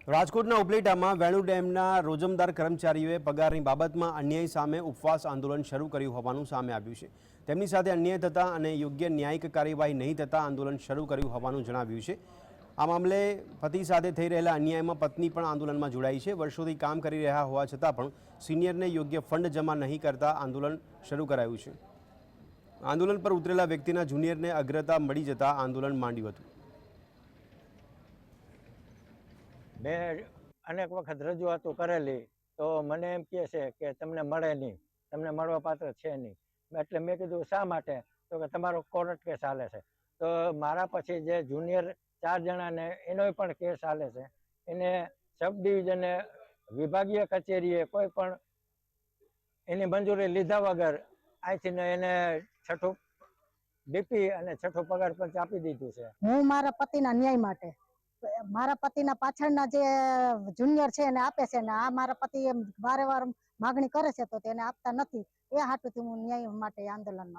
રાજકોટના ઉપલેટામાં વેણુ ડેમના રોજમદાર કર્મચારીઓએ પગારની બાબતમાં અન્યાય સામે ઉપવાસ આંદોલન શરૂ કર્યું હોવાનું સામે આવ્યું છે। તેમની સાથે અન્યાય થતાં અને યોગ્ય ન્યાયિક કાર્યવાહી નહીં થતાં આંદોલન શરૂ કર્યું હોવાનું જણાવ્યું છે। આ મામલે પતિ સાથે થઈ રહેલા અન્યાયમાં પત્ની પણ આંદોલનમાં જોડાઈ છે। વર્ષોથી કામ કરી રહ્યા હોવા છતાં પણ સિનિયરને યોગ્ય ફંડ જમા નહીં કરતા આંદોલન શરૂ કરાયું છે। આંદોલન પર ઉતરેલા વ્યક્તિના જુનિયરને અગ્રતા મળી જતા આંદોલન માંડ્યું હતું। મેં અનેક વખત રજૂઆતો કરેલી તો મને એમ કહે છે કે તમને મળે નહીં, તમને મળવા પાત્ર છે નહીં। એટલે મેં કીધું શા માટે? તો કે તમારો કોર્ટ કેસ હાલે છે। તો મારા પછી જે જુનિયર 4 જણાને એનો પણ કેસ હાલે છે। એને સબ ડિવિઝને વિભાગીય કચેરીએ કોઈ પણ એની મંજૂરી લીધા વગર અહીંથી એને છઠ્ઠું ડીપી અને છઠ્ઠું પગાર પંચ આપી દીધું છે। હું મારા પતિના ન્યાય માટે મારા પતિના પાછળના જે જુનિયર છે એને આપે છે ને આ મારા પતિ વારે વાર માગણી કરે છે તો તેને આપતા નથી। એ હાટુથી હું ન્યાય માટે આંદોલનમાં